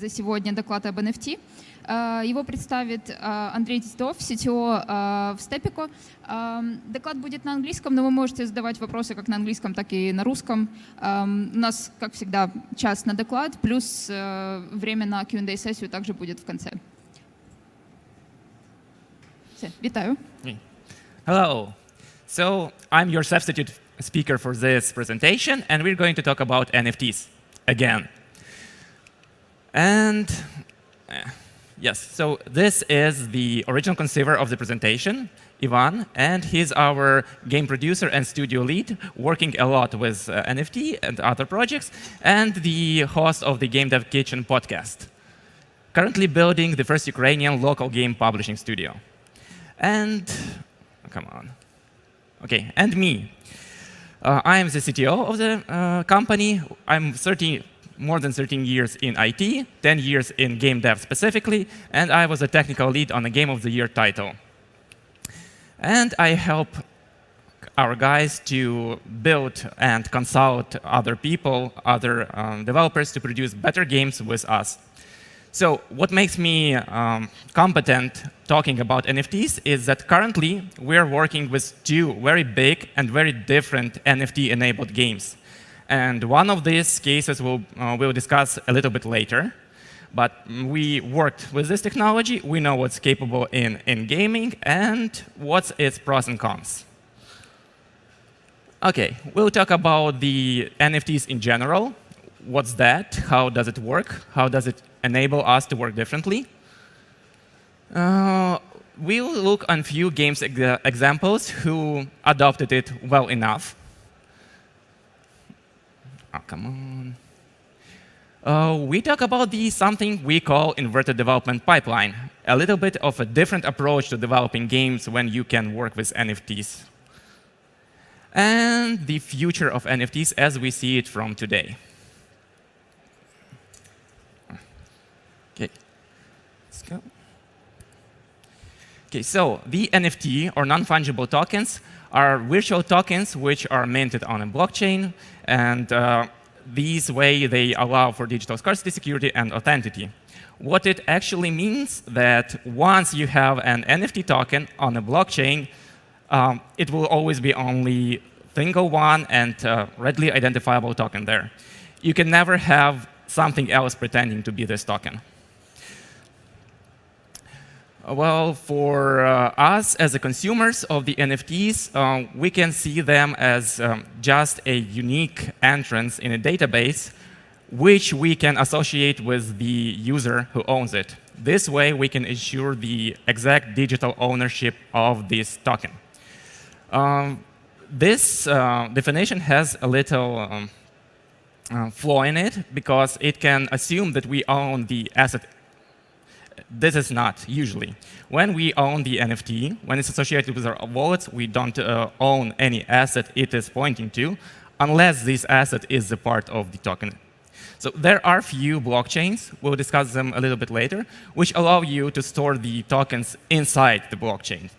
за сегодня доклад об NFT. Его представит Андрей Титов, CTO в Stepico. Доклад будет на английском, но вы можете задавать вопросы как на английском, так и на русском. У нас, как всегда, час на доклад, плюс время на Q&A-сессию также будет в конце. Все, витаю. Hello. So I'm your substitute speaker for this presentation, and we're going to talk about NFTs again. And yes, so this is the original conceiver of the presentation, Ivan, and he's our game producer and studio lead, working a lot with NFT and other projects, and the host of the Game Dev Kitchen podcast, currently building the first Ukrainian local game publishing studio. And, come on. OK, and me. I am the CTO of the company. I'm more than 13 years in IT, 10 years in game dev specifically, and I was a technical lead on a Game of the Year title. And I help our guys to build and consult other people, other developers to produce better games with us. So what makes me competent talking about NFTs is that currently we're working with two very big and very different NFT-enabled games. And one of these cases we'll discuss a little bit later. But we worked with this technology. We know what's capable in gaming and what's its pros and cons. OK, we'll talk about the NFTs in general. What's that? How does it work? How does it enable us to work differently? We'll look on few games examples who adopted it well enough. Oh, come on. We talk about something we call inverted development pipeline, a little bit of a different approach to developing games when you can work with NFTs. And the future of NFTs as we see it from today. OK, let's go. OK, so the NFT, or non-fungible tokens, are virtual tokens which are minted on a blockchain. And these way, they allow for digital scarcity, security, and authenticity. What it actually means that once you have an NFT token on a blockchain, it will always be only single one and readily identifiable token there. You can never have something else pretending to be this token. Well, for us as the consumers of the NFTs, we can see them as just a unique entrance in a database, which we can associate with the user who owns it. This way, we can ensure the exact digital ownership of this token. This definition has a little flaw in it, because it can assume that we own the asset. This is not usually. When we own the NFT, when it's associated with our wallets, we don't own any asset it is pointing to, unless this asset is a part of the token. So there are few blockchains, we'll discuss them a little bit later, which allow you to store the tokens inside the blockchain.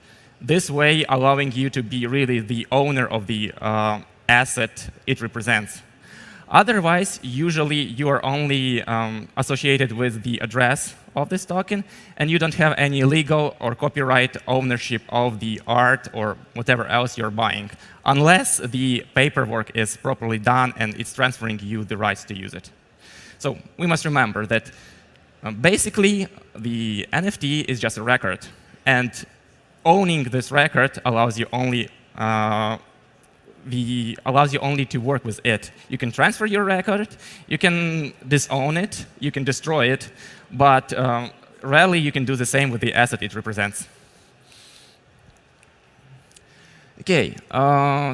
This way, allowing you to be really the owner of the asset it represents. Otherwise, usually you are only associated with the address of this token, and you don't have any legal or copyright ownership of the art or whatever else you're buying, unless the paperwork is properly done and it's transferring you the rights to use it. So we must remember that basically the NFT is just a record, and owning this record allows you only to work with it. You can transfer your record, you can disown it, you can destroy it, but rarely you can do the same with the asset it represents. OK,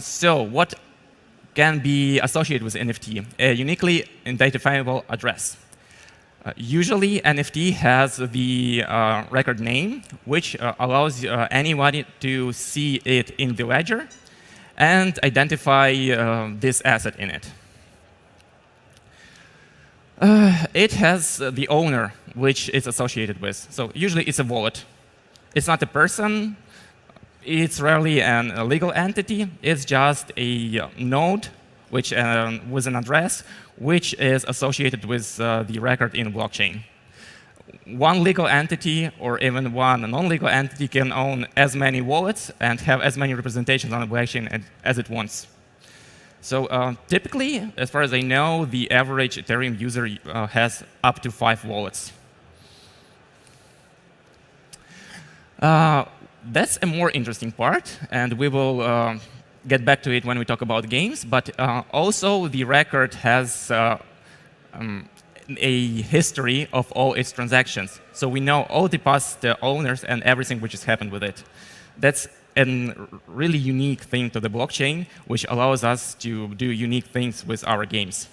so what can be associated with NFT? A uniquely identifiable address. Usually, NFT has the record name, which allows anybody to see it in the ledger and identify this asset in it. It has the owner, which it's associated with. So usually it's a wallet. It's not a person. It's rarely a legal entity. It's just a node which with an address which is associated with the record in blockchain. one legal entity or even one non-legal entity can own as many wallets and have as many representations on the blockchain as it wants. So typically, as far as I know, the average Ethereum user has up to 5 wallets. That's a more interesting part, and we will get back to it when we talk about games. But also, the record has a history of all its transactions. So we know all the past owners and everything which has happened with it. That's a really unique thing to the blockchain, which allows us to do unique things with our games.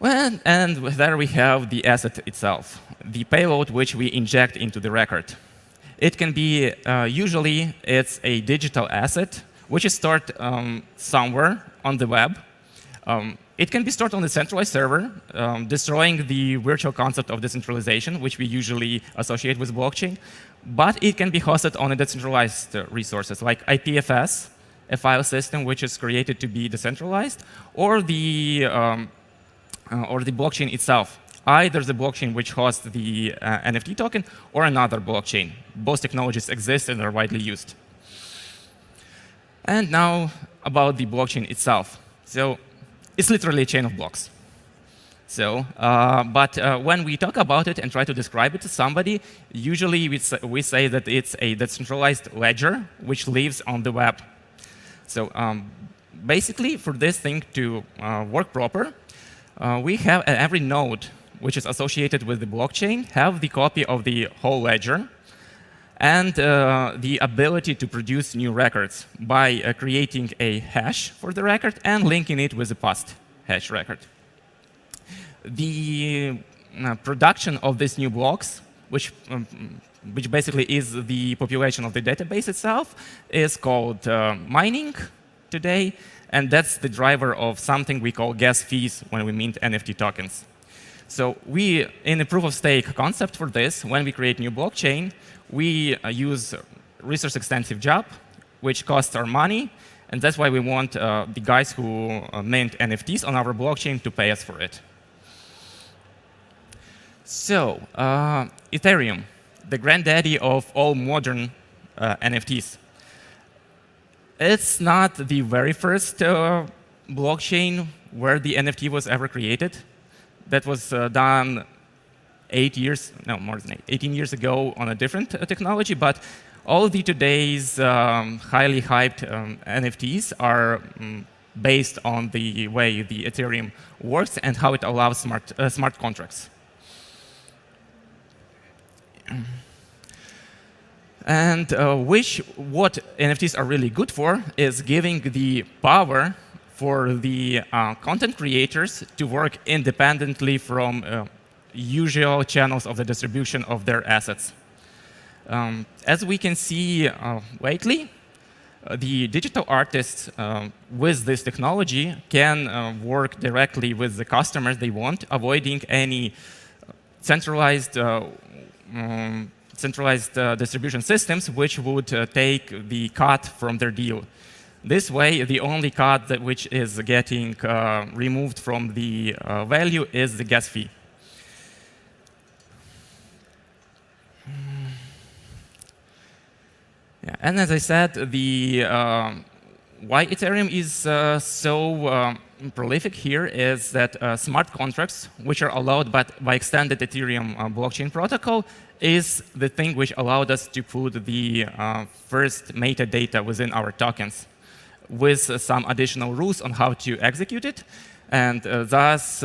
Well, and there we have the asset itself, the payload which we inject into the record. It can be, usually, it's a digital asset, which is stored somewhere on the web. It can be stored on a centralized server, destroying the virtual concept of decentralization, which we usually associate with blockchain. But it can be hosted on a decentralized resources, like IPFS, a file system which is created to be decentralized, or the blockchain itself. Either the blockchain which hosts the NFT token or another blockchain. Both technologies exist and are widely used. And now about the blockchain itself. So it's literally a chain of blocks. So, but when we talk about it and try to describe it to somebody, usually we say that it's a decentralized ledger which lives on the web. So basically, for this thing to work proper, we have every node which is associated with the blockchain have the copy of the whole ledger and the ability to produce new records by creating a hash for the record and linking it with the past hash record. The production of these new blocks, which basically is the population of the database itself, is called mining today, and that's the driver of something we call gas fees when we mint NFT tokens. So we, in a proof-of-stake concept for this, when we create new blockchain, we use resource-extensive job, which costs our money, and that's why we want the guys who mint NFTs on our blockchain to pay us for it. So Ethereum, the granddaddy of all modern NFTs. It's not the very first blockchain where the NFT was ever created. That was done 18 years ago on a different technology, but all the today's highly hyped NFTs are based on the way the Ethereum works and how it allows smart contracts. And what NFTs are really good for is giving the power for the content creators to work independently from usual channels of the distribution of their assets. As we can see lately, the digital artists with this technology can work directly with the customers they want, avoiding any centralized distribution systems which would take the cut from their deal. This way, the only cut which is getting removed from the value is the gas fee. Yeah, and as I said, why Ethereum is so prolific here is that smart contracts, which are allowed by extended Ethereum blockchain protocol, is the thing which allowed us to put the first metadata within our tokens, with some additional rules on how to execute it, and thus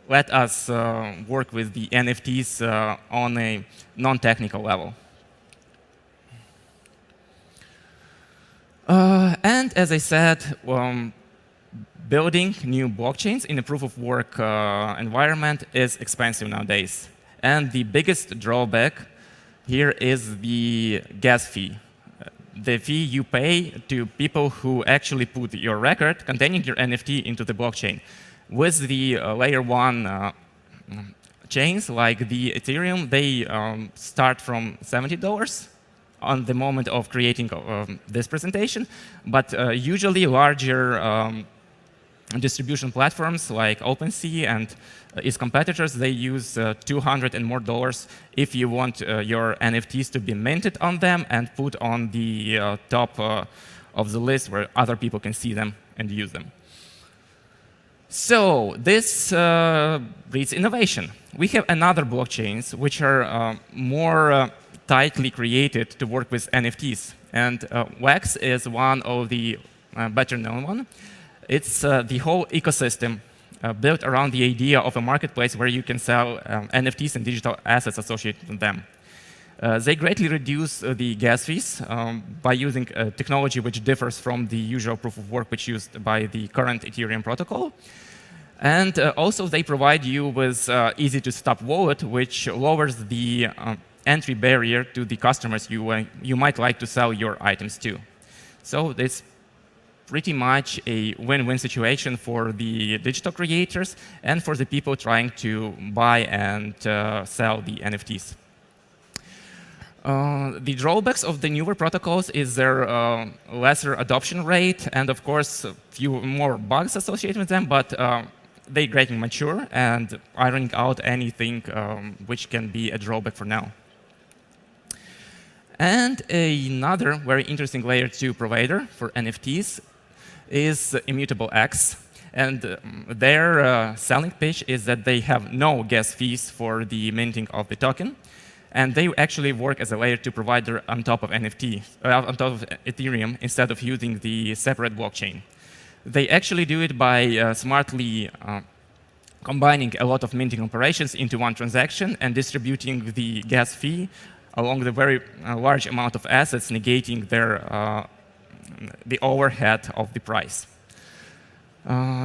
let us work with the NFTs on a non-technical level. And as I said, building new blockchains in a proof-of-work environment is expensive nowadays. And the biggest drawback here is the gas fee. The fee you pay to people who actually put your record containing your NFT into the blockchain. With the layer 1 chains like the Ethereum, they start from $70 on the moment of creating this presentation, but usually larger distribution platforms like OpenSea and its competitors, they use $200 and more if you want your NFTs to be minted on them and put on the top of the list where other people can see them and use them. So this breeds innovation. We have another blockchains which are more tightly created to work with NFTs. And Wax is one of the better known one. It's the whole ecosystem built around the idea of a marketplace where you can sell NFTs and digital assets associated with them. They greatly reduce the gas fees by using technology which differs from the usual proof of work which used by the current Ethereum protocol. And also they provide you with easy-to-stop wallet, which lowers the entry barrier to the customers you might like to sell your items to. So it's pretty much a win-win situation for the digital creators and for the people trying to buy and sell the NFTs. The drawbacks of the newer protocols is their lesser adoption rate and, of course, a few more bugs associated with them, but they're getting mature and ironing out anything which can be a drawback for now. And another very interesting layer 2 provider for NFTs is Immutable X. And their selling pitch is that they have no gas fees for the minting of the token. And they actually work as a layer 2 provider on top of NFT, on top of Ethereum, instead of using the separate blockchain. They actually do it by smartly combining a lot of minting operations into one transaction and distributing the gas fee along the very large amount of assets, negating the overhead of the price.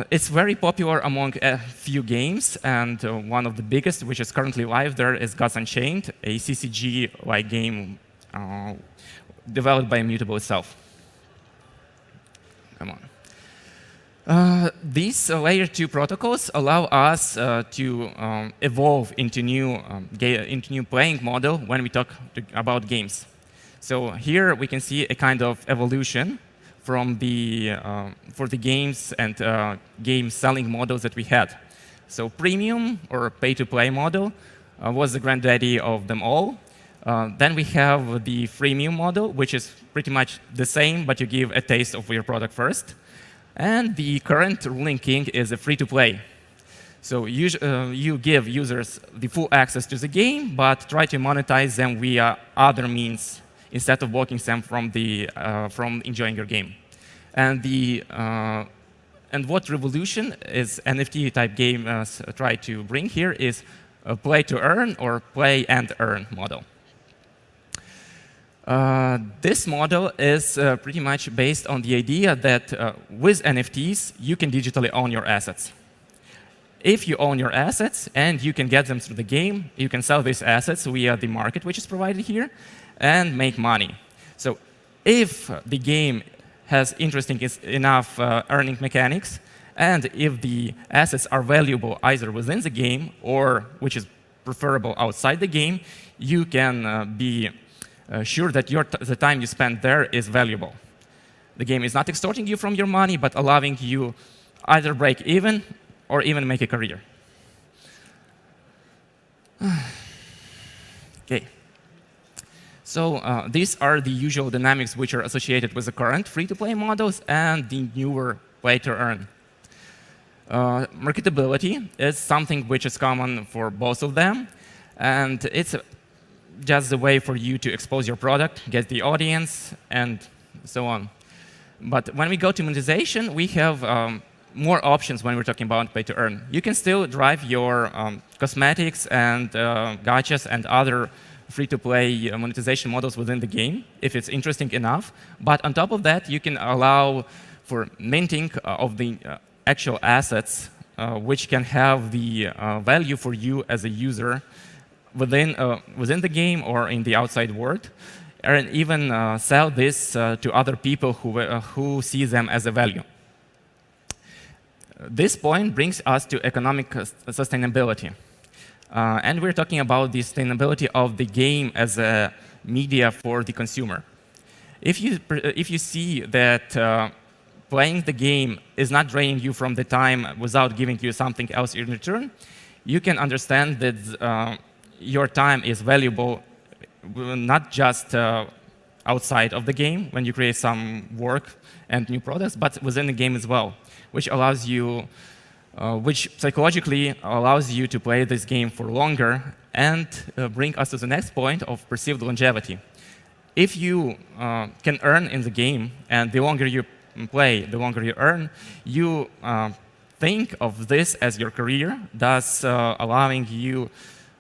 It's very popular among a few games, and one of the biggest, which is currently live there, is Gods Unchained, a CCG-like game developed by Immutable itself. Come on. These layer 2 protocols allow us to evolve into new playing model when we talk about games. So here we can see a kind of evolution from for the games and game selling models that we had. So premium or pay-to-play model was the granddaddy of them all. Then we have the freemium model, which is pretty much the same, but you give a taste of your product first. And the current ruling king is a free-to-play. So you give users the full access to the game, but try to monetize them via other means instead of blocking them from enjoying your game. And what revolution is NFT-type games try to bring here is a play-to-earn or play-and-earn model. This model is pretty much based on the idea that with NFTs, you can digitally own your assets. If you own your assets and you can get them through the game, you can sell these assets via the market which is provided here and make money. So if the game has interesting enough earning mechanics, and if the assets are valuable either within the game or, which is preferable, outside the game, you can be sure that the time you spend there is valuable. The game is not extorting you from your money, but allowing you either break even or even make a career. Okay. So these are the usual dynamics which are associated with the current free-to-play models and the newer play-to-earn. Marketability is something which is common for both of them, and it's just the way for you to expose your product, get the audience, and so on. But when we go to monetization, we have more options when we're talking about pay-to-earn. You can still drive your cosmetics and gachas and other free-to-play monetization models within the game, if it's interesting enough. But on top of that, you can allow for minting of the actual assets, which can have the value for you as a user within the game or in the outside world, and even sell this to other people who see them as a value. This point brings us to economic sustainability. And we're talking about the sustainability of the game as a media for the consumer. If you see that playing the game is not draining you from the time without giving you something else in return, you can understand that your time is valuable not just outside of the game when you create some work and new products, but within the game as well, which allows you, which psychologically allows you to play this game for longer and bring us to the next point of perceived longevity. If you can earn in the game, and the longer you play, the longer you earn, you think of this as your career, thus allowing you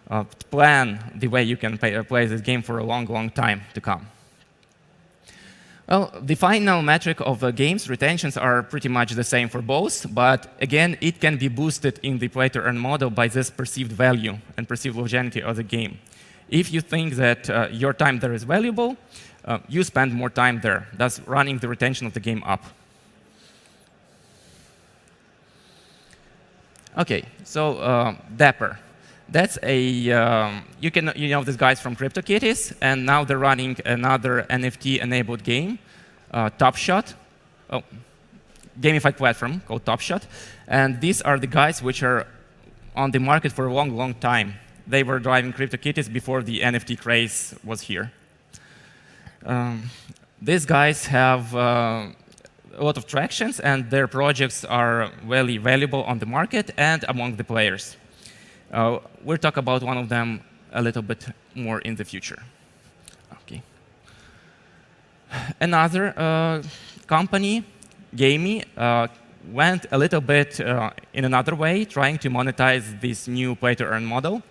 to plan the way you can play this game for a long, long time to come. Well, the final metric of games, retentions, are pretty much the same for both, but again, it can be boosted in the play-to-earn model by this perceived value and perceived longevity of the game. If you think that your time there is valuable, you spend more time there, thus running the retention of the game up. OK, so Dapper. That's a, you know these guys from CryptoKitties, and now they're running another NFT-enabled game, Top Shot, gamified platform called Top Shot. And these are the guys which are on the market for a long, long time. They were driving CryptoKitties before the NFT craze was here. These guys have a lot of tractions, and their projects are very valuable on the market and among the players. We'll talk about one of them a little bit more in the future. Okay. Another company, Gamey, went a little bit in another way, trying to monetize this new play-to-earn model.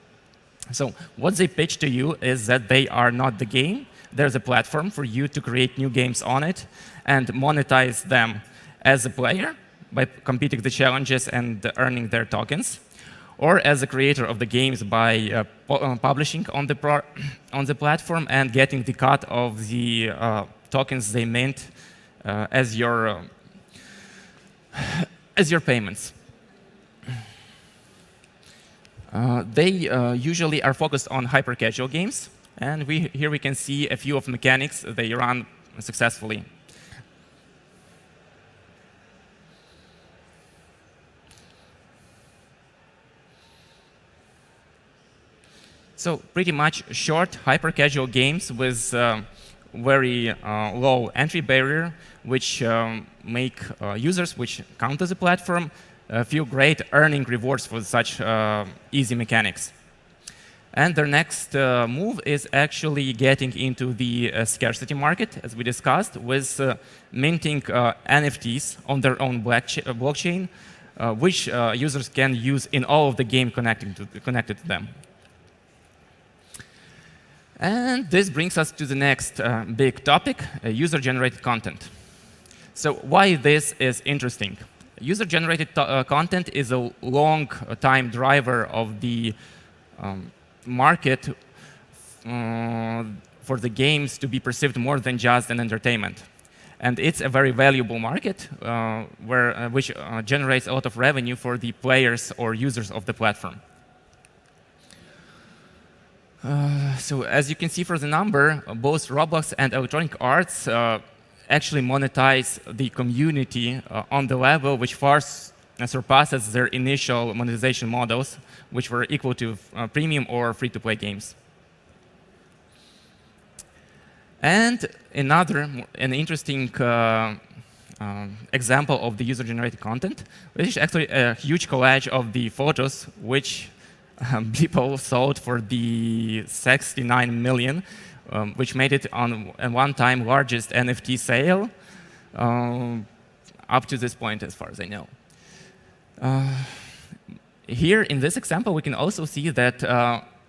So what they pitch to you is that they are not the game. There's a platform for you to create new games on it and monetize them as a player by completing the challenges and earning their tokens, or as a creator of the games by publishing on the platform and getting the cut of the tokens they mint as your payments. They usually are focused on hyper-casual games, and here we can see a few of the mechanics they run successfully. So pretty much short, hyper-casual games with very low entry barrier, which make users which come to the platform feel great earning rewards for such easy mechanics. And their next move is actually getting into the scarcity market, as we discussed, with minting NFTs on their own blockchain, which users can use in all of the game connected to them. And this brings us to the next big topic, user-generated content. So why this is interesting? User-generated content is a long-time driver of the market for the games to be perceived more than just an entertainment. And it's a very valuable market which generates a lot of revenue for the players or users of the platform. So as you can see from the number, both Roblox and Electronic Arts actually monetize the community on the level which far surpasses their initial monetization models, which were equal to premium or free-to-play games. And an interesting example of the user-generated content, which is actually a huge collage of the photos which people sold for the 69 million, which made it on a one-time largest NFT sale up to this point, as far as I know. Here, in this example, we can also see that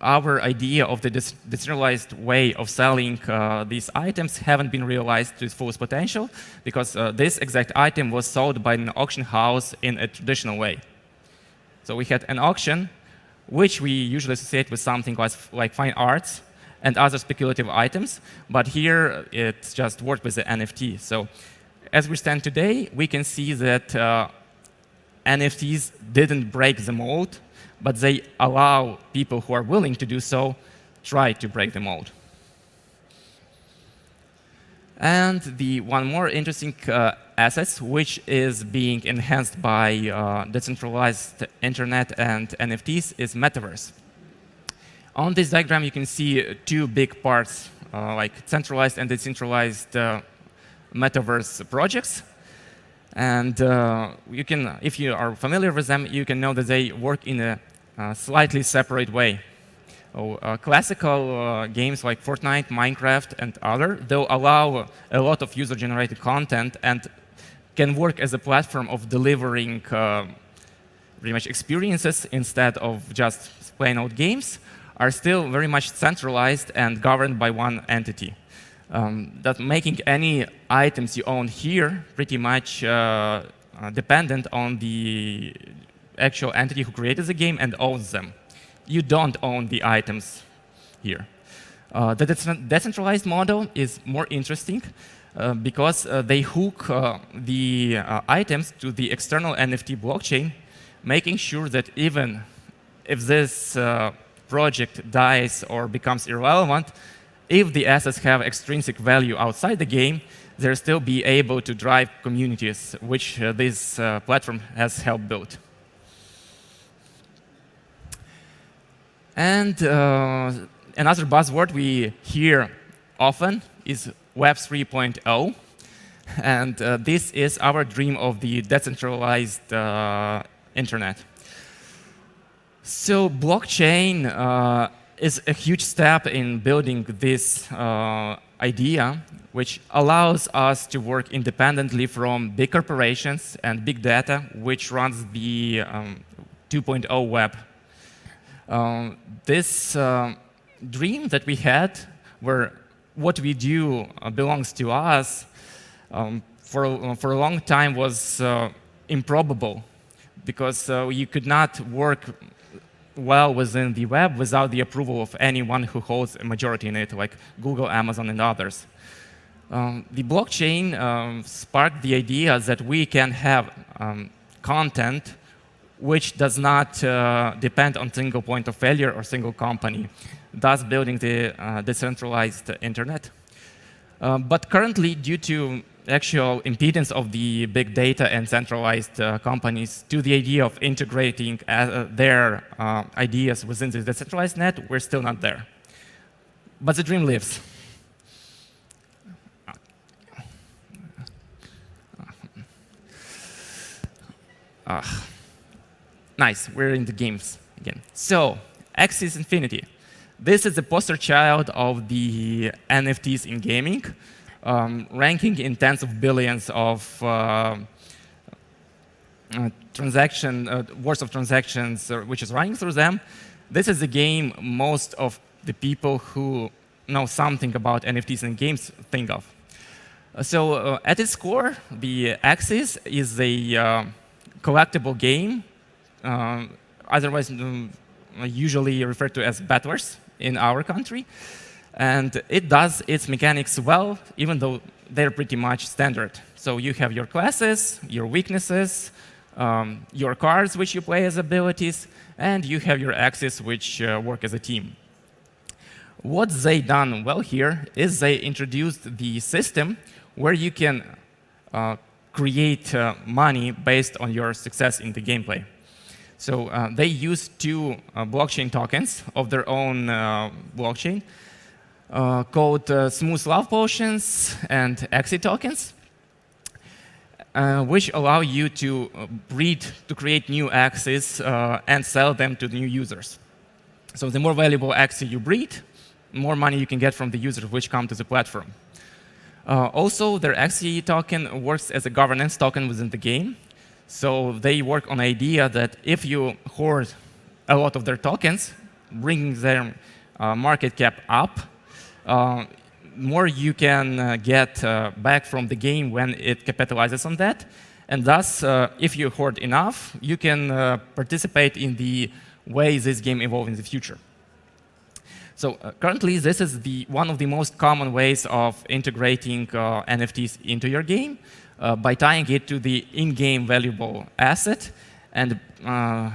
our idea of the decentralized way of selling these items haven't been realized to its fullest potential, because this exact item was sold by an auction house in a traditional way. So we had an auction, which we usually associate with something like fine arts and other speculative items, but here it's just worked with the NFT. So as we stand today, we can see that NFTs didn't break the mold, but they allow people who are willing to do so try to break the mold. And the one more interesting assets, which is being enhanced by decentralized internet and NFTs, is metaverse. On this diagram, you can see two big parts, like centralized and decentralized metaverse projects. And you can, if you are familiar with them, you can know that they work in a slightly separate way. Classical games like Fortnite, Minecraft, and other, they'll allow a lot of user-generated content and can work as a platform of delivering pretty much experiences instead of just plain old games, are still very much centralized and governed by one entity. That making any items you own here pretty much dependent on the actual entity who created the game and owns them. You don't own the items here. The decentralized model is more interesting because they hook the items to the external NFT blockchain, making sure that even if this project dies or becomes irrelevant, if the assets have extrinsic value outside the game, they'll still be able to drive communities, which this platform has helped build. And another buzzword we hear often is Web 3.0. And this is our dream of the decentralized internet. So blockchain is a huge step in building this idea, which allows us to work independently from big corporations and big data, which runs the 2.0 web. This dream that we had, where what we do belongs to us, for a long time was improbable, because you could not work well within the web without the approval of anyone who holds a majority in it, like Google, Amazon, and others. The blockchain sparked the idea that we can have content which does not depend on single point of failure or single company, thus building the decentralized internet. But currently, due to actual impedance of the big data and centralized companies to the idea of integrating their ideas within the decentralized net, we're still not there. But the dream lives. Nice, we're in the games again. So, Anxie Infinity. This is the poster child of the NFTs in gaming, ranking in tens of billions of worth of transactions which is running through them. This is a game most of the people who know something about NFTs and games think of. So at its core, the Anxie is a collectible game, otherwise usually referred to as Battlers in our country. And it does its mechanics well, even though they're pretty much standard. So you have your classes, your weaknesses, your cards, which you play as abilities, and you have your axes, which work as a team. What they done well here is they introduced the system where you can create money based on your success in the gameplay. So they use two blockchain tokens of their own blockchain, called Smooth Love Potions and Anxie tokens, which allow you to breed, to create new Anxies and sell them to new users. So the more valuable Anxie you breed, more money you can get from the users which come to the platform. Also, their Anxie token works as a governance token within the game. So they work on the idea that if you hoard a lot of their tokens, bringing their market cap up, more you can get back from the game when it capitalizes on that. And thus, if you hoard enough, you can participate in the way this game evolves in the future. So currently, this is one of the most common ways of integrating NFTs into your game by tying it to the in-game valuable asset and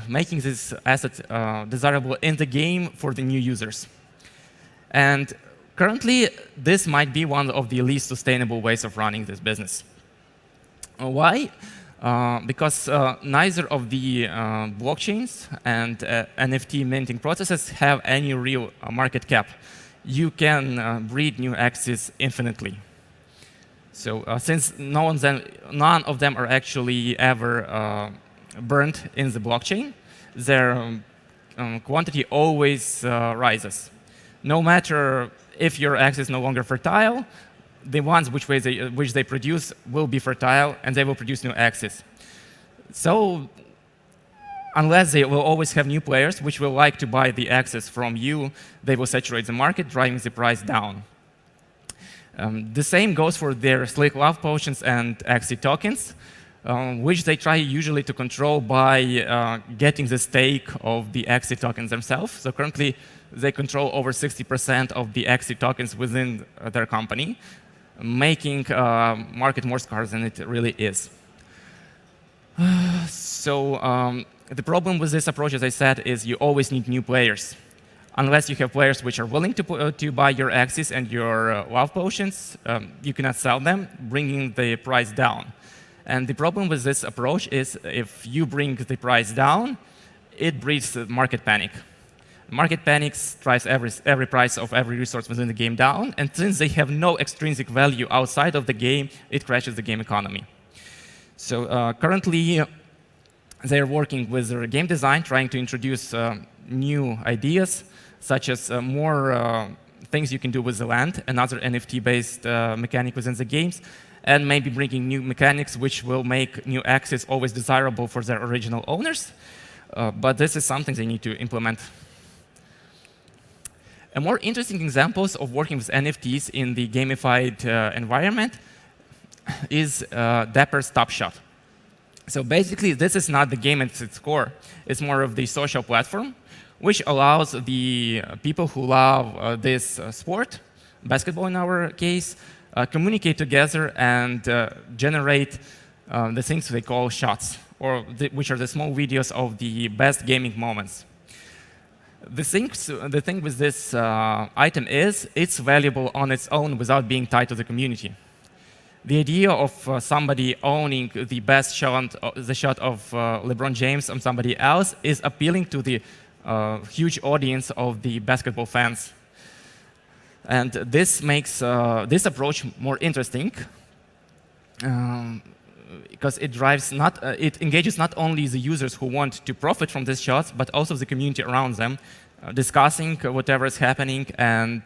making this asset desirable in the game for the new users. And currently, this might be one of the least sustainable ways of running this business. Why? Because neither of the blockchains and NFT minting processes have any real market cap. You can breed new axes infinitely. So since none of them are actually ever burned in the blockchain, their quantity always rises. No matter if your axe is no longer fertile, the ones which they produce will be fertile, and they will produce new axes. So unless they will always have new players which will like to buy the axes from you, they will saturate the market, driving the price down. The same goes for their slick love potions and Anxie tokens, which they try usually to control by getting the stake of the Anxie tokens themselves. So currently, they control over 60% of the Anxie tokens within their company, making market more scarce than it really is. So the problem with this approach, as I said, is you always need new players. Unless you have players which are willing to buy your axes and your love potions, you cannot sell them, bringing the price down. And the problem with this approach is if you bring the price down, it breeds market panic. Market panic drives every price of every resource within the game down, and since they have no extrinsic value outside of the game, it crashes the game economy. So currently, they're working with their game design, trying to introduce new ideas, such as more things you can do with the land, another NFT-based mechanic within the games, and maybe bringing new mechanics which will make new axes always desirable for their original owners. But this is something they need to implement. A more interesting examples of working with NFTs in the gamified environment is Dapper's Top Shot. So basically, this is not the game at its core. It's more of the social platform, which allows the people who love this sport, basketball in our case, communicate together and generate the things they call shots, or which are the small videos of the best gaming moments. The thing with this item is it's valuable on its own without being tied to the community. The idea of somebody owning the best shot, the shot of LeBron James on somebody else, is appealing to the huge audience of the basketball fans. And this makes this approach more interesting because it engages not only the users who want to profit from these shots, but also the community around them, discussing whatever is happening and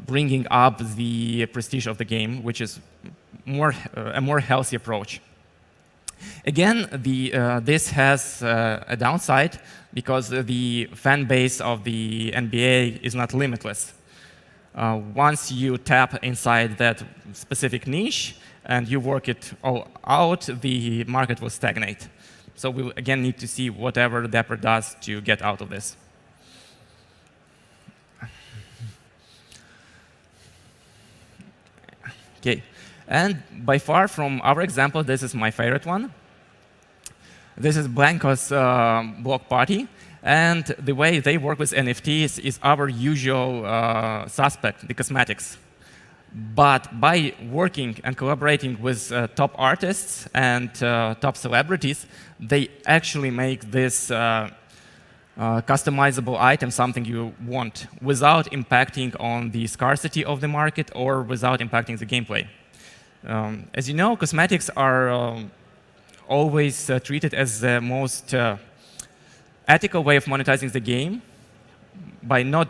bringing up the prestige of the game, which is a more healthy approach. Again, this has a downside because the fan base of the NBA is not limitless. Once you tap inside that specific niche and you work it all out, the market will stagnate. So we'll again need to see whatever Dapper does to get out of this. Okay, and by far from our example, this is my favorite one. This is Blankos block party, and the way they work with NFTs is our usual suspect, the cosmetics. But by working and collaborating with top artists and top celebrities, they actually make this customizable item something you want without impacting on the scarcity of the market or without impacting the gameplay. As you know, cosmetics are always treated as the most ethical way of monetizing the game by not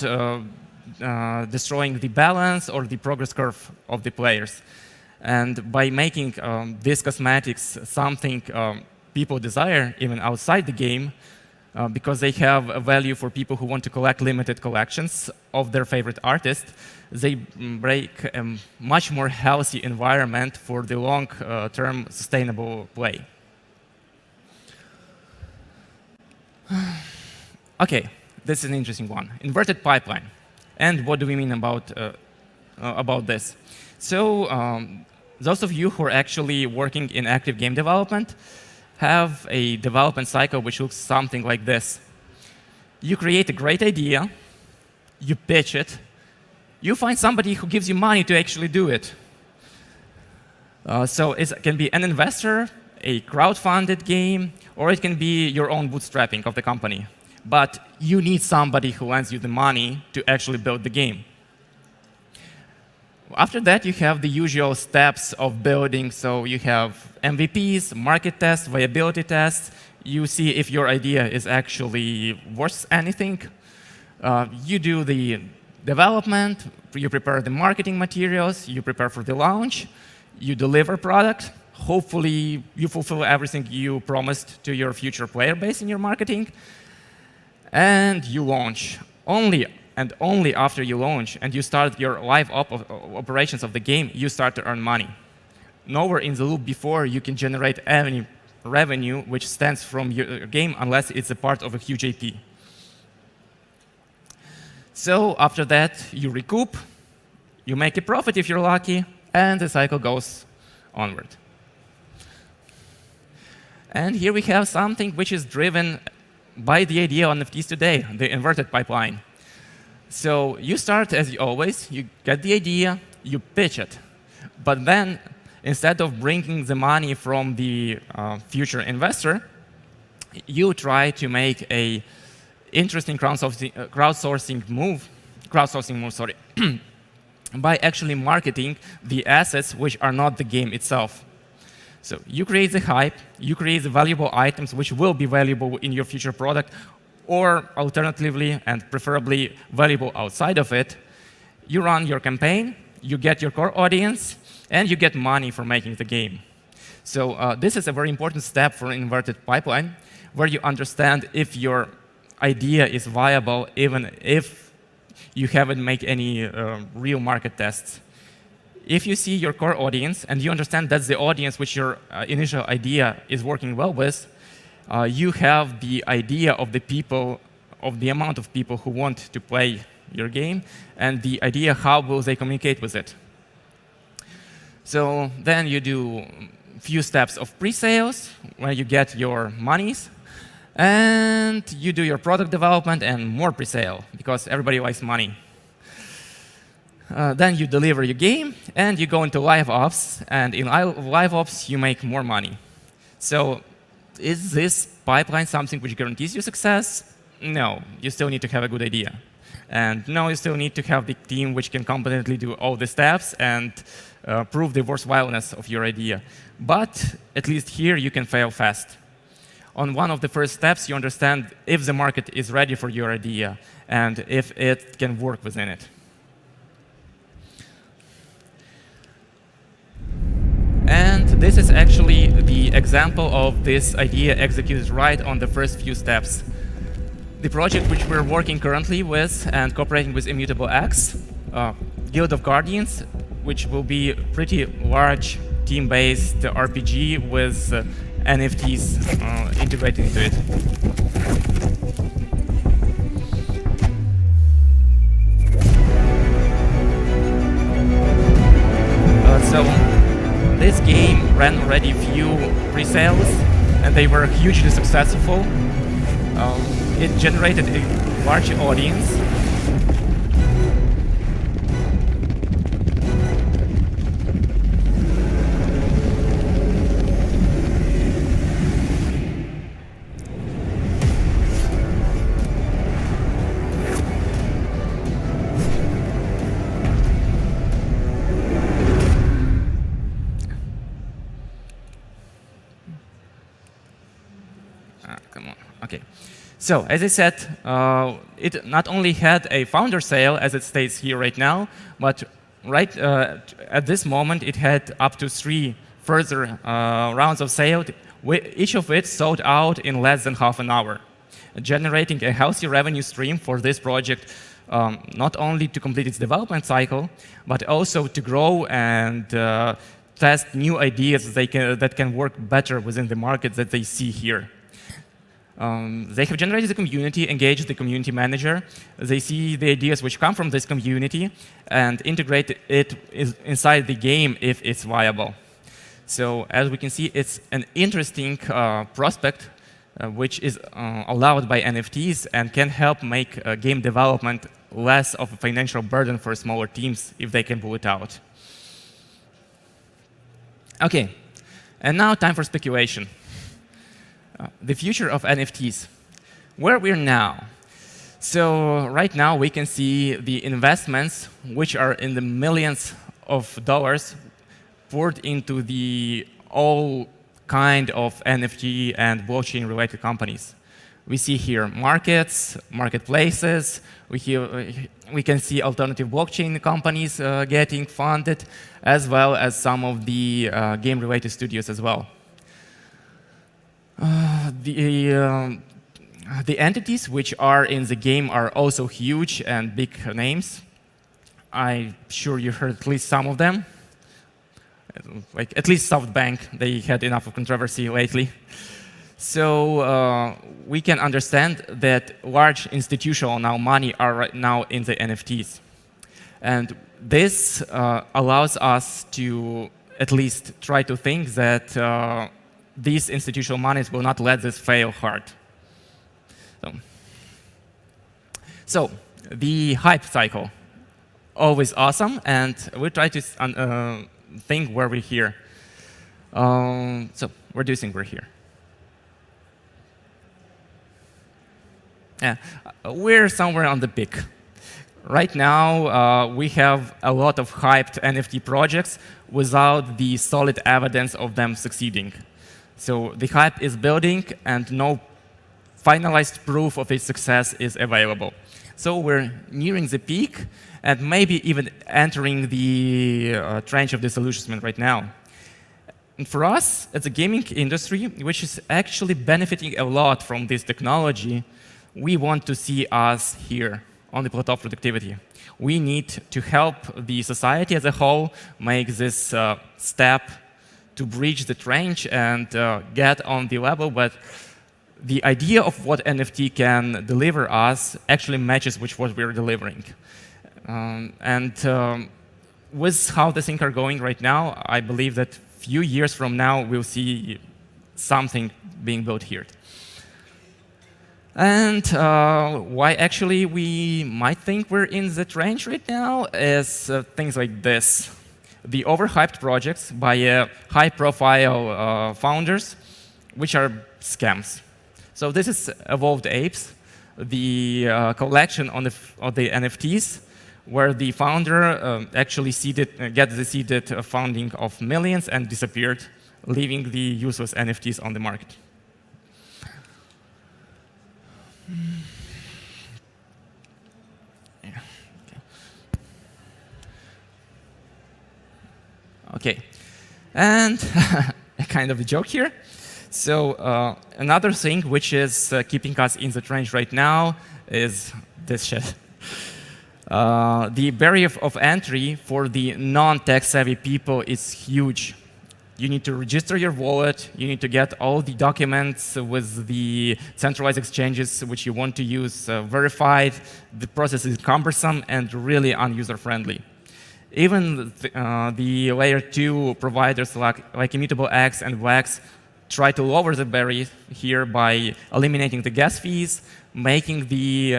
destroying the balance or the progress curve of the players. And by making these cosmetics something people desire even outside the game, because they have a value for people who want to collect limited collections of their favorite artist, they break a much more healthy environment for the long-term sustainable play. OK, this is an interesting one. Inverted pipeline. And what do we mean about this? So those of you who are actually working in active game development have a development cycle which looks something like this. You create a great idea, you pitch it, you find somebody who gives you money to actually do it. So it can be an investor, a crowdfunded game, or it can be your own bootstrapping of the company. But you need somebody who lends you the money to actually build the game. After that, you have the usual steps of building. So you have MVPs, market tests, viability tests. You see if your idea is actually worth anything. You do the development, you prepare the marketing materials, you prepare for the launch, you deliver product. Hopefully, you fulfill everything you promised to your future player base in your marketing. And you launch. Only and only after you launch and you start your live operations of the game, you start to earn money. Nowhere in the loop before you can generate any revenue which stems from your game unless it's a part of a huge AP. So after that, you recoup, you make a profit if you're lucky, and the cycle goes onward. And here we have something which is driven by the idea on NFTs today, the inverted pipeline. So you start as always, you get the idea, you pitch it. But then, instead of bringing the money from the future investor, you try to make a interesting crowdsourcing move, by actually marketing the assets which are not the game itself. So you create the hype, you create the valuable items which will be valuable in your future product, or alternatively and preferably valuable outside of it. You run your campaign, you get your core audience, and you get money for making the game. So this is a very important step for an inverted pipeline, where you understand if your idea is viable, even if you haven't made any real market tests. If you see your core audience and you understand that's the audience which your initial idea is working well with, you have the idea of the people, of the amount of people who want to play your game, and the idea how will they communicate with it. So then you do a few steps of pre-sales, where you get your monies, and you do your product development and more pre-sale, because everybody likes money. Then you deliver your game, and you go into live ops, and in live ops, you make more money. So is this pipeline something which guarantees you success? No, you still need to have a good idea. And no, you still need to have the team which can competently do all the steps and prove the worthwhileness of your idea. But at least here, you can fail fast. On one of the first steps, you understand if the market is ready for your idea and if it can work within it. And this is actually the example of this idea executed right on the first few steps. The project which we're working currently with and cooperating with Immutable X, Guild of Guardians, which will be a pretty large team-based RPG with NFTs integrated into it. So this game ran already a few pre-sales, and they were hugely successful. It generated a large audience. Come on. Okay. So, as I said, it not only had a founder sale, as it states here right now, but right at this moment, it had up to 3 further rounds of sale, each of it sold out in less than half an hour, generating a healthy revenue stream for this project, not only to complete its development cycle, but also to grow and test new ideas that can work better within the market that they see here. They have generated the community, engaged the community manager. They see the ideas which come from this community and integrate it inside the game if it's viable. So as we can see, it's an interesting prospect which is allowed by NFTs and can help make game development less of a financial burden for smaller teams if they can pull it out. OK, and now time for speculation. The future of NFTs. Where we're now. So right now, we can see the investments, which are in the millions of dollars, poured into the all kind of NFT and blockchain-related companies. We see here markets, marketplaces. We can see alternative blockchain companies getting funded, as well as some of the game-related studios as well. The entities which are in the game are also huge and big names. I'm sure you heard at least some of them. Like at least SoftBank, they had enough of controversy lately. So we can understand that large institutional money are right now in the NFTs. And this allows us to at least try to think that these institutional monies will not let this fail hard. So the hype cycle, always awesome, and we try to think where we're here. So where do you think we're here? Yeah, we're somewhere on the peak. Right now, we have a lot of hyped NFT projects without the solid evidence of them succeeding. So the hype is building, and no finalized proof of its success is available. So we're nearing the peak, and maybe even entering the trench of disillusionment right now. And for us, as a gaming industry, which is actually benefiting a lot from this technology, we want to see us here on the plateau of productivity. We need to help the society as a whole make this step to bridge the trench and get on the level, but the idea of what NFT can deliver us actually matches with what we're delivering. With how the things are going right now, I believe that few years from now, we'll see something being built here. And why actually we might think we're in the trench right now is things like this. The overhyped projects by high-profile founders, which are scams. So this is Evolved Apes, the collection of the NFTs, where the founder actually gets the seeded funding of millions and disappeared, leaving the useless NFTs on the market. Yeah. Okay, and kind of a joke here. So another thing which is keeping us in the trench right now is this shit. The barrier of entry for the non-tech-savvy people is huge. You need to register your wallet. You need to get all the documents with the centralized exchanges which you want to use verified. The process is cumbersome and really unuser-friendly. Even the layer 2 providers like Immutable X and Wax try to lower the barrier here by eliminating the gas fees, making the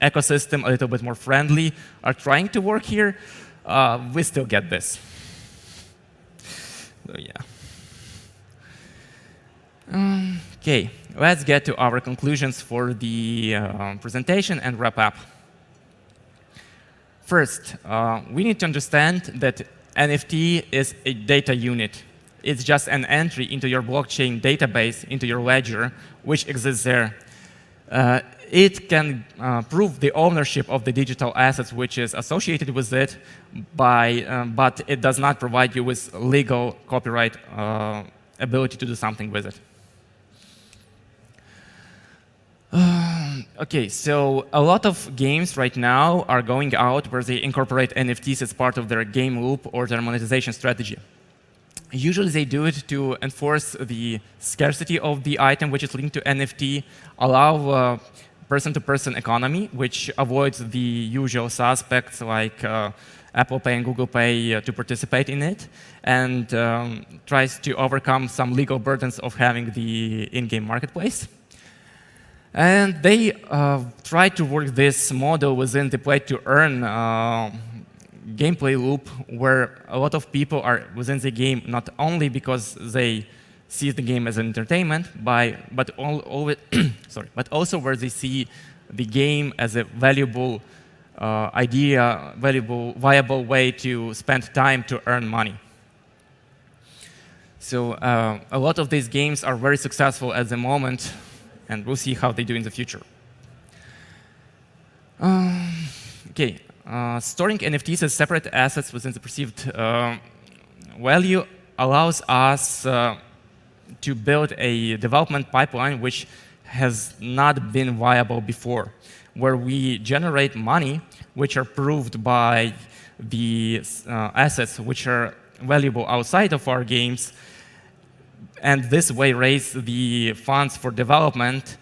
ecosystem a little bit more friendly, are trying to work here. We still get this. So yeah. OK, let's get to our conclusions for the presentation and wrap up. First, we need to understand that NFT is a data unit. It's just an entry into your blockchain database, into your ledger, which exists there. It can prove the ownership of the digital assets which is associated with it, but it does not provide you with legal copyright ability to do something with it. OK, so a lot of games right now are going out where they incorporate NFTs as part of their game loop or their monetization strategy. Usually they do it to enforce the scarcity of the item which is linked to NFT, allow person-to-person economy, which avoids the usual suspects like Apple Pay and Google Pay to participate in it, and tries to overcome some legal burdens of having the in-game marketplace. And they try to work this model within the play-to-earn gameplay loop where a lot of people are within the game not only because they see the game as an entertainment, but also where they see the game as a valuable idea, viable way to spend time to earn money. So a lot of these games are very successful at the moment, and we'll see how they do in the future. Okay, storing NFTs as separate assets within the perceived value allows us to build a development pipeline which has not been viable before, where we generate money which are proved by the assets which are valuable outside of our games, and this way raise the funds for development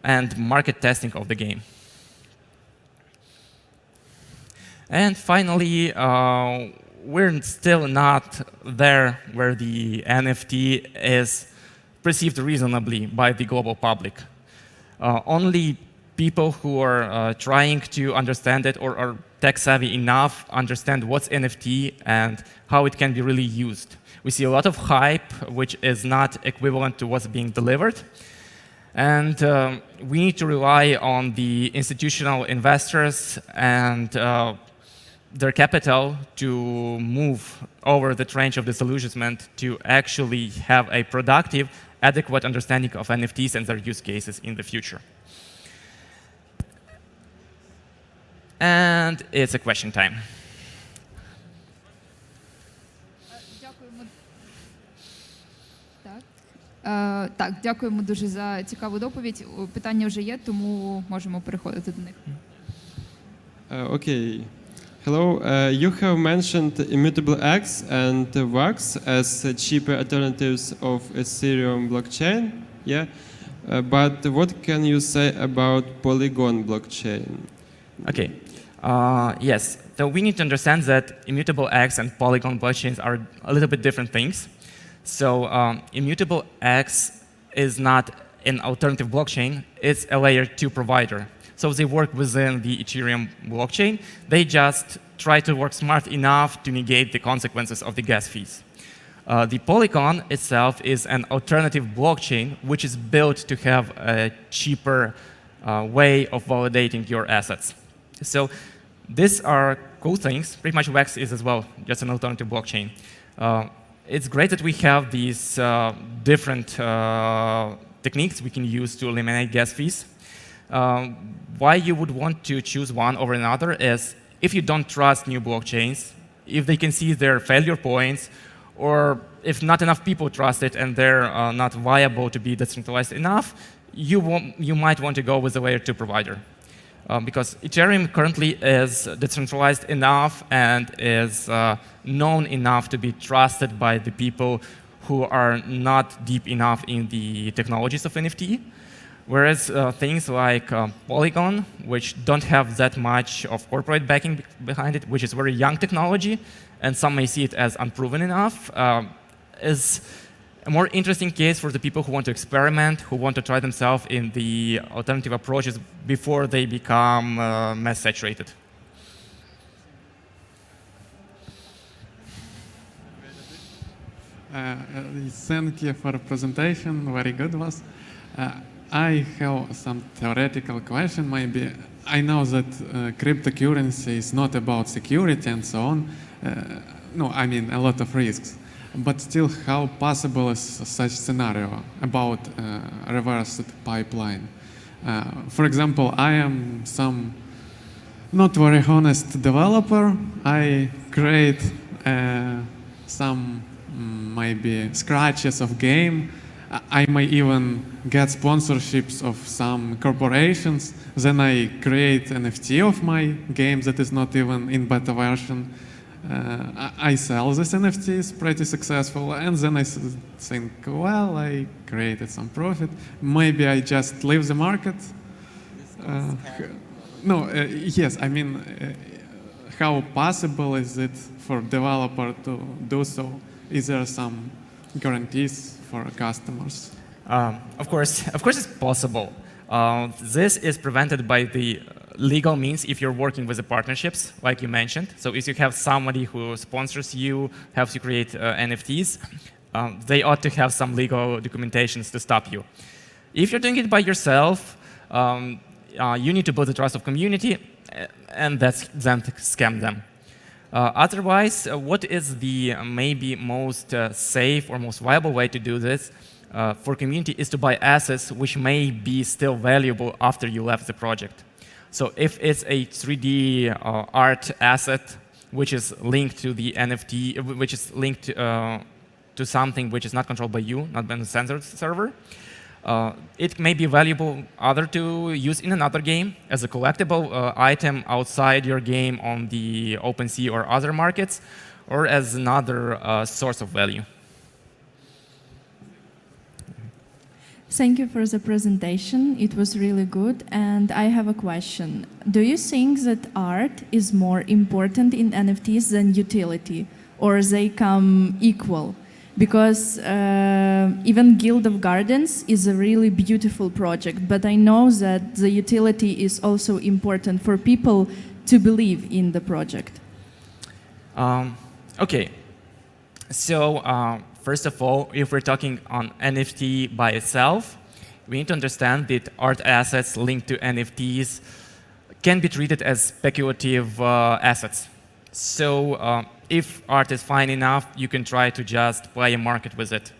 and market testing of the game. And finally, we're still not there where the NFT is perceived reasonably by the global public. Only people who are trying to understand it or are tech savvy enough understand what's NFT and how it can be really used. We see a lot of hype, which is not equivalent to what's being delivered. And we need to rely on the institutional investors and their capital to move over the trench of disillusionment to actually have a productive, adequate understanding of NFTs and their use cases in the future. And it's a question time. Так, дякуємо дуже за цікаву доповідь. Питання вже є, тому можемо переходити до них. Okay. Hello. You have mentioned Immutable X and Wax as cheaper alternatives of Ethereum blockchain. Yeah. But what can you say about Polygon blockchain? Okay. Yes. So we need to understand that Immutable X and Polygon blockchains are a little bit different things. So Immutable X is not an alternative blockchain. It's a layer 2 provider. So they work within the Ethereum blockchain. They just try to work smart enough to negate the consequences of the gas fees. The Polygon itself is an alternative blockchain which is built to have a cheaper way of validating your assets. So these are cool things. Pretty much Wax is as well just an alternative blockchain. It's great that we have these different techniques we can use to eliminate gas fees. Why you would want to choose one over another is if you don't trust new blockchains, if they can see their failure points, or if not enough people trust it and they're not viable to be decentralized enough, you might want to go with a layer 2 provider. Because Ethereum currently is decentralized enough and is known enough to be trusted by the people who are not deep enough in the technologies of NFT. Whereas things like Polygon, which don't have that much of corporate backing behind it, which is very young technology, and some may see it as unproven enough, is a more interesting case for the people who want to experiment, who want to try themselves in the alternative approaches before they become mass saturated. Thank you for the presentation. Very good was. I have some theoretical question. Maybe I know that cryptocurrency is not about security and so on. No, I mean a lot of risks. But still, how possible is such scenario about reversed pipeline? For example, I am some not very honest developer. I create some maybe scratches of game. I may even get sponsorships of some corporations. Then I create NFT of my game that is not even in beta version. I sell this NFTs pretty successful, and then I think, well, I created some profit. Maybe I just leave the market. Yes, I mean, how possible is it for developer to do so? Is there some guarantees for customers? Of course it's possible. This is prevented by the legal means if you're working with the partnerships, like you mentioned. So if you have somebody who sponsors you, helps you create NFTs, they ought to have some legal documentations to stop you. If you're doing it by yourself, you need to build the trust of community, and that's then to scam them. Otherwise, what is the maybe most safe or most viable way to do this for community is to buy assets which may be still valuable after you left the project. So if it's a 3D art asset which is linked to the NFT, which is linked to something which is not controlled by you, not by the censored server, it may be valuable either to use in another game as a collectible item outside your game on the OpenSea or other markets, or as another source of value. Thank you for the presentation. It was really good. And I have a question. Do you think that art is more important in NFTs than utility, or they come equal? Because even Guild of Gardens is a really beautiful project, but I know that the utility is also important for people to believe in the project. Okay, so first of all, if we're talking on NFT by itself, we need to understand that art assets linked to NFTs can be treated as speculative assets. So if art is fine enough, you can try to just play a market with it.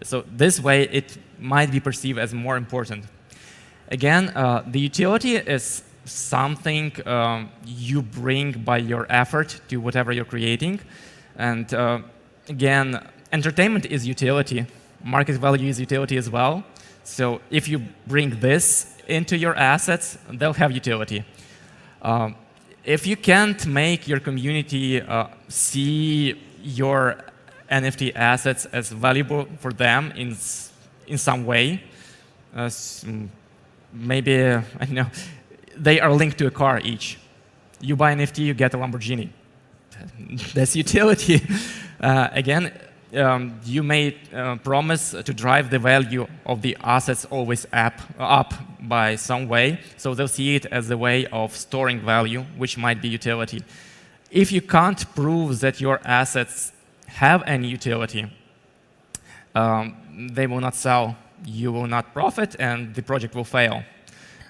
So this way, it might be perceived as more important. Again, the utility is something you bring by your effort to whatever you're creating. And again, entertainment is utility. Market value is utility as well. So if you bring this into your assets, they'll have utility. If you can't make your community see your NFT assets as valuable for them in some way, maybe, I don't know, they are linked to a car each. You buy an NFT, you get a Lamborghini. That's utility. Again, you may promise to drive the value of the assets always up by some way, so they'll see it as a way of storing value, which might be utility. If you can't prove that your assets have any utility, they will not sell, you will not profit, and the project will fail.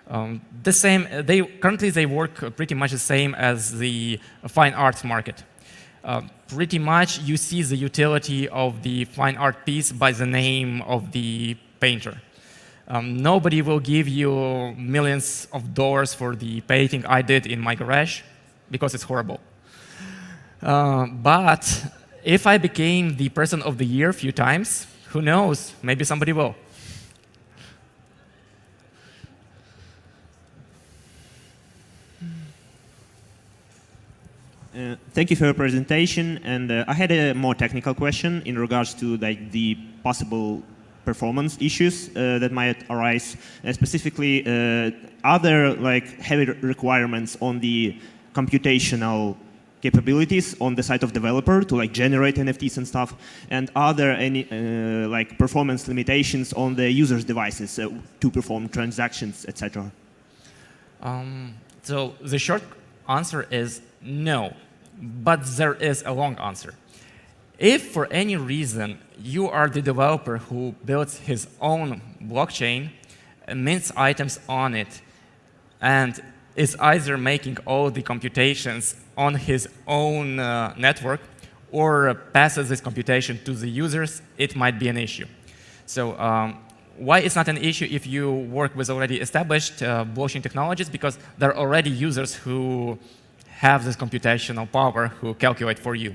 Currently they work pretty much the same as the fine arts market. Pretty much you see the utility of the fine art piece by the name of the painter. Nobody will give you millions of dollars for the painting I did in my garage because it's horrible. But if I became the person of the year a few times, who knows, maybe somebody will. Thank you for your presentation, and I had a more technical question in regards to the possible performance issues that might arise. Specifically, are there heavy requirements on the computational capabilities on the side of developer to generate NFTs and stuff? And are there any performance limitations on the user's devices to perform transactions, etc.? So the short answer is no, but there is a long answer. If for any reason you are the developer who builds his own blockchain, mints items on it, and is either making all the computations on his own network or passes this computation to the users, it might be an issue. So why it's not an issue if you work with already established blockchain technologies? Because there are already users who have this computational power who calculate for you.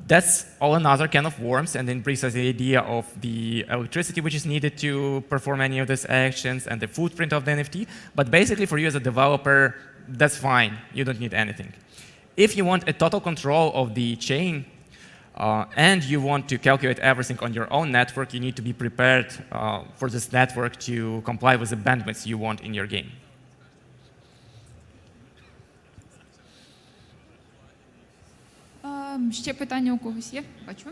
That's all another can of worms, and then brings us the idea of the electricity which is needed to perform any of these actions and the footprint of the NFT. But basically for you as a developer, that's fine. You don't need anything. If you want a total control of the chain and you want to calculate everything on your own network, you need to be prepared for this network to comply with the bandwidth you want in your game. Ще питання у когось є? Бачу.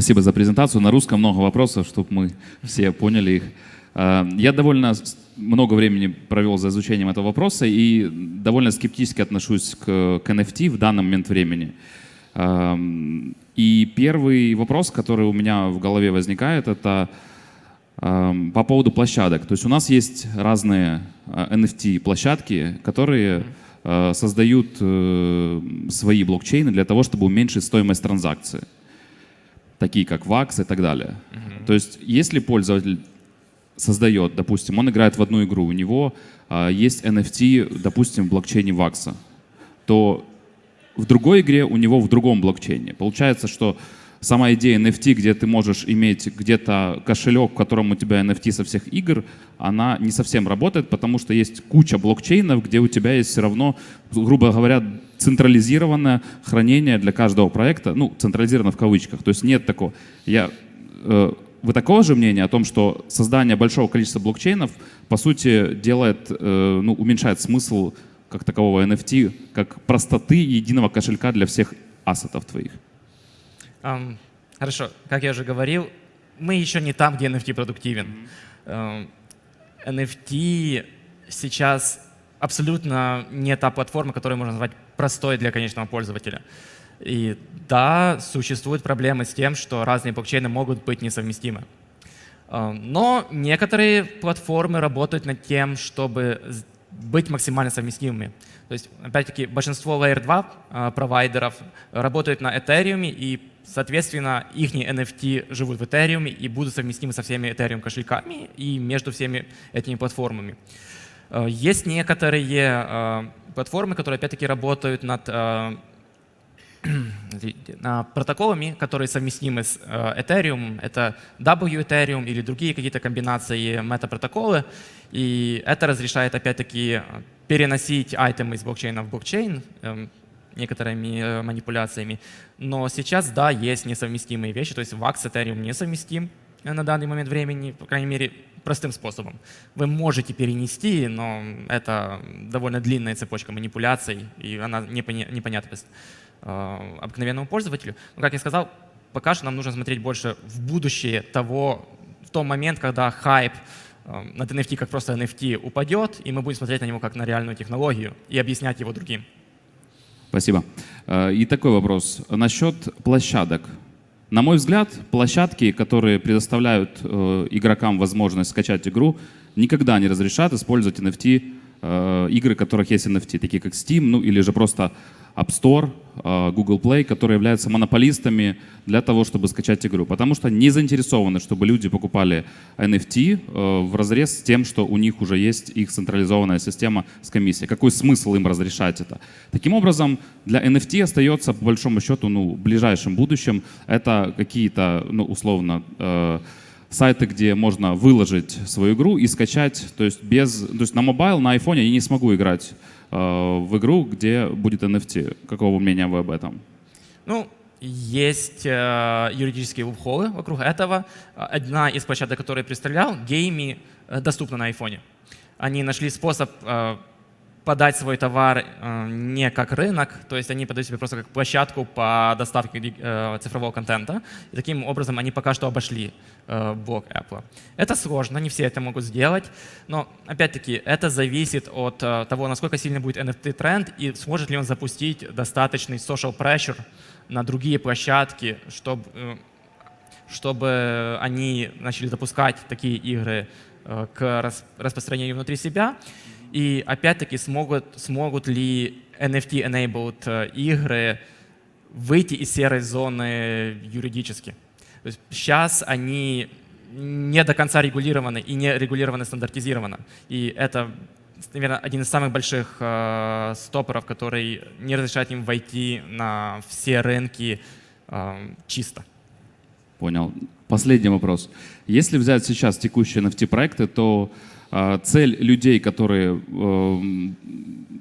Спасибо за презентацию. На русском много вопросов, чтобы мы все поняли их. Я довольно много времени провел за изучением этого вопроса и довольно скептически отношусь к NFT в данный момент времени. И первый вопрос, который у меня в голове возникает, это по поводу площадок. То есть у нас есть разные NFT-площадки, которые создают свои блокчейны для того, чтобы уменьшить стоимость транзакции, такие как VAX и так далее. То есть если пользователь создает, допустим, он играет в одну игру, у него есть NFT, допустим, в блокчейне VAX, то в другой игре у него в другом блокчейне. Получается, что сама идея NFT, где ты можешь иметь где-то кошелек, в котором у тебя NFT со всех игр, она не совсем работает, потому что есть куча блокчейнов, где у тебя есть все равно, грубо говоря, централизированное хранение для каждого проекта, ну, централизировано в кавычках. То есть нет такого. Вы такого же мнения о том, что создание большого количества блокчейнов, по сути, делает, уменьшает смысл как такового NFT, как простоты единого кошелька для всех ассетов твоих? Хорошо, как я уже говорил, мы еще не там, где NFT продуктивен. NFT сейчас абсолютно не та платформа, которую можно назвать простой для конечного пользователя. И да, существуют проблемы с тем, что разные блокчейны могут быть несовместимы. Но некоторые платформы работают над тем, чтобы быть максимально совместимыми. То есть, опять-таки, большинство Layer 2 провайдеров работают на Ethereum, и, соответственно, их NFT живут в Ethereum и будут совместимы со всеми Ethereum кошельками и между всеми этими платформами. Есть некоторые платформы, которые, опять-таки, работают над протоколами, которые совместимы с Ethereum. Это W-Ethereum или другие какие-то комбинации мета-протоколы. И это разрешает, опять-таки, переносить айтемы из блокчейна в блокчейн некоторыми манипуляциями. Но сейчас, да, есть несовместимые вещи. То есть VAX с Ethereum несовместим на данный момент времени, по крайней мере, простым способом. Вы можете перенести, но это довольно длинная цепочка манипуляций, и она непонятна обыкновенному пользователю. Но, как я сказал, пока что нам нужно смотреть больше в будущее в том момент, когда хайп над NFT как просто NFT упадет, и мы будем смотреть на него как на реальную технологию и объяснять его другим. Спасибо. И такой вопрос. Насчет площадок. На мой взгляд, площадки, которые предоставляют игрокам возможность скачать игру, никогда не разрешат использовать NFT, игры, у которых есть NFT, такие как Steam, или же просто App Store, Google Play, которые являются монополистами для того, чтобы скачать игру. Потому что не заинтересованы, чтобы люди покупали NFT вразрез с тем, что у них уже есть их централизованная система с комиссией. Какой смысл им разрешать это? Таким образом, для NFT остается, по большому счету, в ближайшем будущем, это какие-то, условно, сайты, где можно выложить свою игру и скачать, то есть на мобайл, на айфоне я не смогу играть в игру, где будет NFT. Какого мнения вы об этом? Есть юридические лупхолы вокруг этого. Одна из площадок, которую я представлял, Гейми, доступна на айфоне. Они нашли способ подать свой товар не как рынок, то есть они подают себе просто как площадку по доставке цифрового контента. И таким образом они пока что обошли блок Apple. Это сложно, не все это могут сделать, но опять-таки это зависит от того, насколько сильно будет NFT-тренд и сможет ли он запустить достаточный social pressure на другие площадки, чтобы они начали запускать такие игры к распространению внутри себя. И опять-таки смогут ли NFT-enabled игры выйти из серой зоны юридически. То есть сейчас они не до конца регулированы и не регулированы стандартизированно. И это, наверное, один из самых больших стопоров, который не разрешает им войти на все рынки чисто. Понял. Последний вопрос. Если взять сейчас текущие NFT-проекты, то цель людей,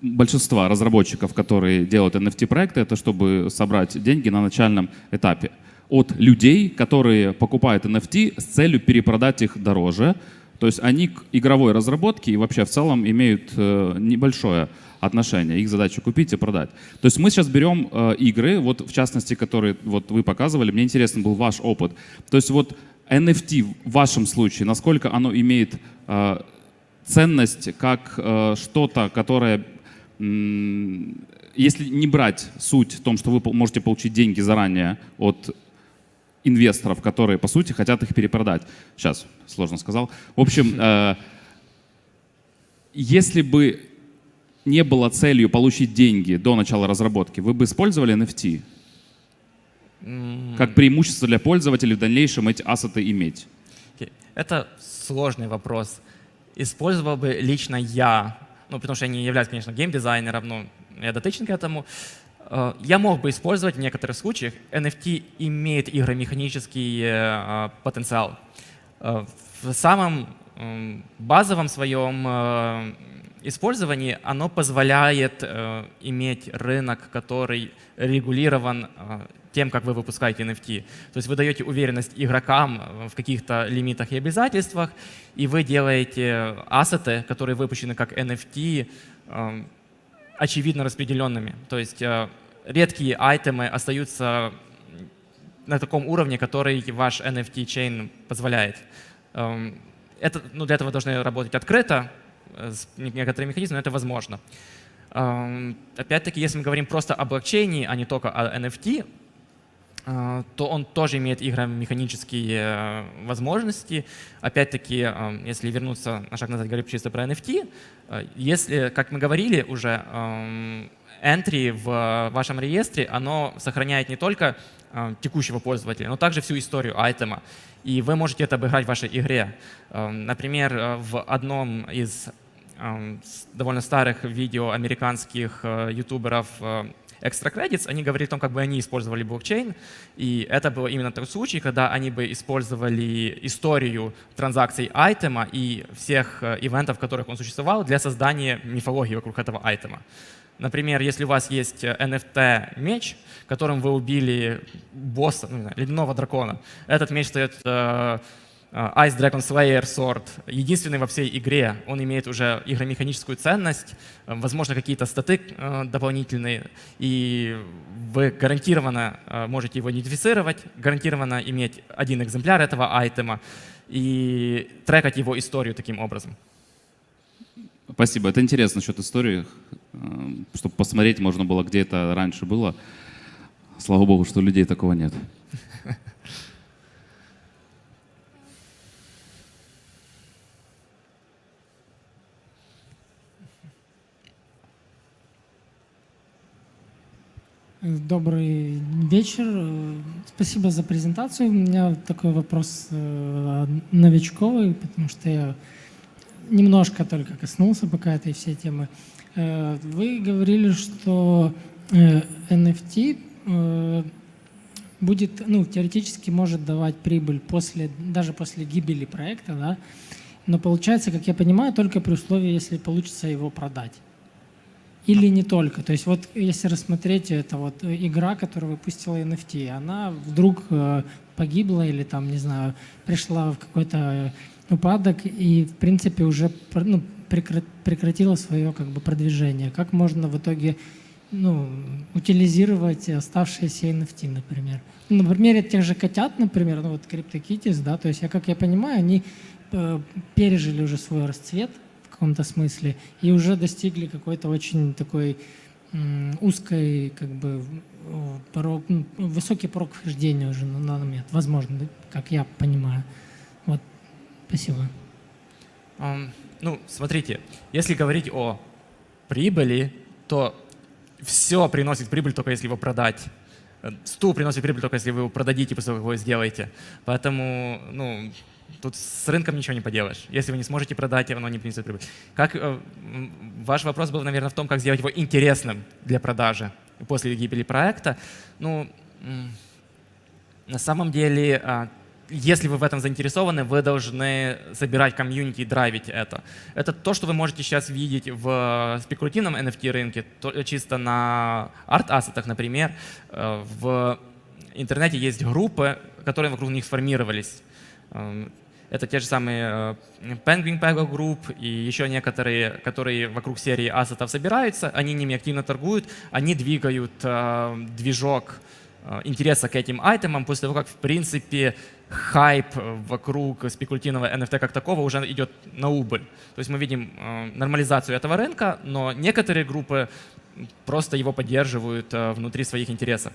большинства разработчиков, которые делают NFT-проекты, это чтобы собрать деньги на начальном этапе. От людей, которые покупают NFT с целью перепродать их дороже, То есть они к игровой разработке и вообще в целом имеют небольшое отношение. Их задача купить и продать. То есть мы сейчас берем игры, вот в частности, которые вот вы показывали, мне интересен был ваш опыт. То есть вот NFT в вашем случае, насколько оно имеет ценность как что-то, которое, если не брать суть в том, что вы можете получить деньги заранее от инвесторов, которые, по сути, хотят их перепродать. Сейчас, сложно сказал. В общем, если бы не было целью получить деньги до начала разработки, вы бы использовали NFT? Как преимущество для пользователей в дальнейшем эти ассеты иметь? Это сложный вопрос. Использовал бы лично я, ну, потому что я не являюсь, конечно, геймдизайнером, но я дотычен к этому. Я мог бы использовать в некоторых случаях. NFT имеет игромеханический потенциал. В самом базовом своем использовании оно позволяет иметь рынок, который регулирован тем, как вы выпускаете NFT. То есть вы даете уверенность игрокам в каких-то лимитах и обязательствах, и вы делаете ассеты, которые выпущены как NFT, очевидно распределенными. То есть редкие айтемы остаются на таком уровне, который ваш NFT-чейн позволяет. Для этого должны работать открыто, с некоторыми механизмами, но это возможно. Опять-таки, если мы говорим просто о блокчейне, а не только о NFT, то он тоже имеет игромеханические возможности. Опять-таки, если вернуться на шаг назад, говорить чисто про NFT, если, как мы говорили уже, entry в вашем реестре, оно сохраняет не только текущего пользователя, но также всю историю айтема. И вы можете это обыграть в вашей игре. Например, в одном из довольно старых видео американских ютуберов Extra Credits, они говорили о том, как бы они использовали блокчейн, и это был именно тот случай, когда они бы использовали историю транзакций айтема и всех ивентов, в которых он существовал, для создания мифологии вокруг этого айтема. Например, если у вас есть NFT-меч, которым вы убили босса, ледяного дракона, этот меч стоит Ice Dragon Slayer Sword, единственный во всей игре. Он имеет уже игромеханическую ценность, возможно, какие-то статы дополнительные, и вы гарантированно можете его идентифицировать, гарантированно иметь один экземпляр этого айтема и трекать его историю таким образом. Спасибо. Это интересно насчет истории, чтобы посмотреть можно было, где это раньше было. Слава богу, что у людей такого нет. Добрый вечер. Спасибо за презентацию. У меня такой вопрос новичковый, потому что я немножко только коснулся пока этой всей темы. Вы говорили, что NFT будет, теоретически может давать прибыль даже после гибели проекта, да? Но получается, как я понимаю, только при условии, если получится его продать. Или не только. То есть вот если рассмотреть, это вот игра, которая выпустила NFT, она вдруг погибла или там, не знаю, пришла в какой-то упадок и, в принципе, уже прекратила свое как бы продвижение. Как можно в итоге утилизировать оставшиеся NFT, например? На примере тех же котят, например, вот CryptoKitties, да, то есть, как я понимаю, они пережили уже свой расцвет в каком-то смысле и уже достигли какой-то очень такой узкой, как бы, высокий порог вхождения уже на данный момент, возможно, да, как я понимаю. Вот, спасибо. Смотрите, если говорить о прибыли, то все приносит прибыль только если его продать. Стул приносит прибыль только если вы его продадите после того, как вы его сделаете. Поэтому, тут с рынком ничего не поделаешь. Если вы не сможете продать, оно не принесет прибыль. Ваш вопрос был, наверное, в том, как сделать его интересным для продажи после гибели проекта. На самом деле, если вы в этом заинтересованы, вы должны собирать комьюнити и драйвить это. Это то, что вы можете сейчас видеть в спекулятивном NFT-рынке, чисто на арт-ассетах, например. В интернете есть группы, которые вокруг них сформировались. Это те же самые Penguin Pego Group и еще некоторые, которые вокруг серии ассетов собираются, они ними активно торгуют, они двигают движок интереса к этим айтемам после того, как, в принципе, хайп вокруг спекулятивного NFT как такого уже идет на убыль. То есть мы видим нормализацию этого рынка, но некоторые группы просто его поддерживают внутри своих интересов.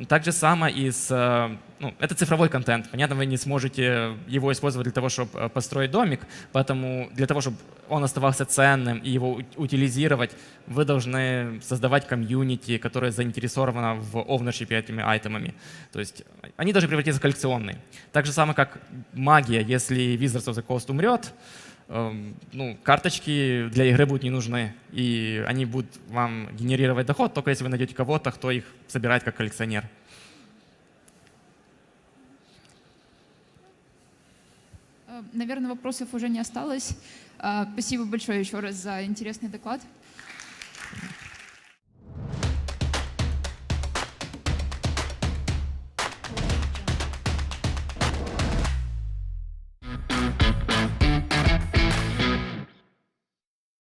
Так же самое и это цифровой контент. Понятно, вы не сможете его использовать для того, чтобы построить домик, поэтому для того, чтобы он оставался ценным и его утилизировать, вы должны создавать комьюнити, которое заинтересовано в овнершипе этими айтемами. То есть они должны превратиться в коллекционные. Так же самое, как магия. Если Wizards of the Coast умрет, карточки для игры будут не нужны, и они будут вам генерировать доход, только если вы найдете кого-то, кто их собирает как коллекционер. Наверное, вопросов уже не осталось. Спасибо большое еще раз за интересный доклад.